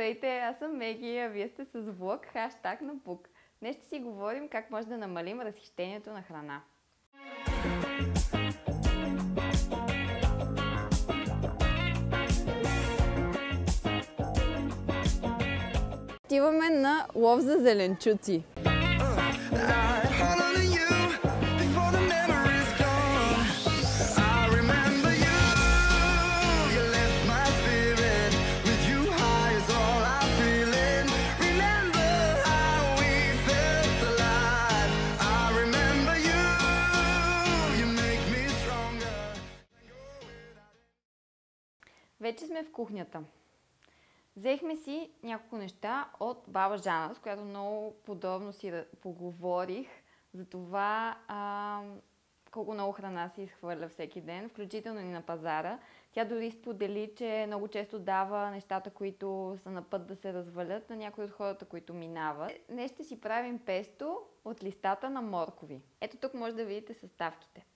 Здравейте, аз съм Меги, а вие сте с влог хаштаг на Пук. Днес ще си говорим как може да намалим разхищението на храна. Отиваме на лов за зеленчуци. Вече сме в кухнята. Взехме си няколко неща от баба Жана, с която много подробно си поговорих за това колко много храна се изхвърля всеки ден, включително и на пазара. Тя дори сподели, че много често дава нещата, които са на път да се развалят на някои от хората, които минават. Днес ще си правим песто от листата на моркови. Ето тук може да видите съставките.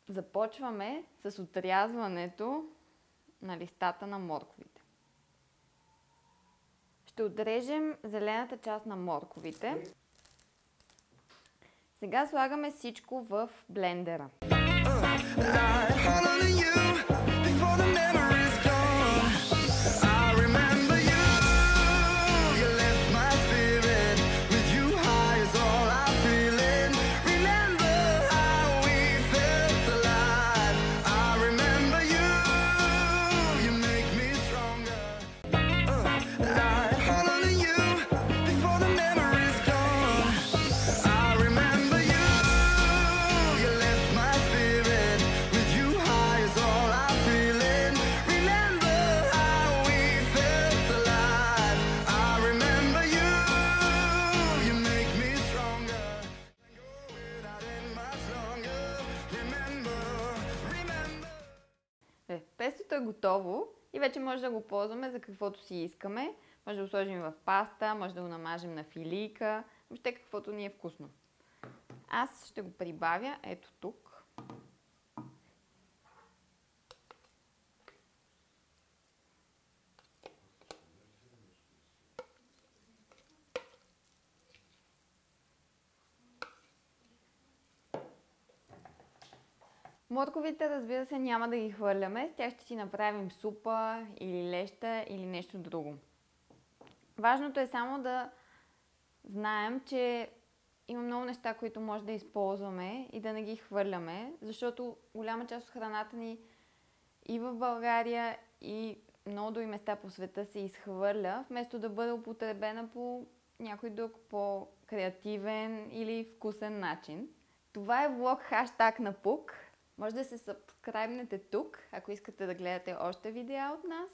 Започваме с отрязването на листата на морковите. Ще отрежем зелената част на морковите. Сега слагаме всичко в блендера. Пестото е готово и вече може да го ползваме за каквото си искаме. Може да го сложим в паста, може да го намажем на филийка, въобще каквото ни е вкусно. Аз ще го прибавя ето тук. Морковите, разбира се, няма да ги хвърляме. С тях ще си направим супа или леща или нещо друго. Важното е само да знаем, че има много неща, които може да използваме и да не ги хвърляме, защото голяма част от храната ни и в България, и много други места по света се изхвърля, вместо да бъде употребена по някой друг по-креативен или вкусен начин. Това е влог хаштаг на Пук. Може да се сабскрайбнете тук, ако искате да гледате още видеа от нас.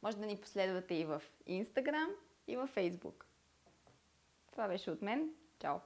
Може да ни последвате и в Instagram, и в Facebook. Това беше от мен. Чао!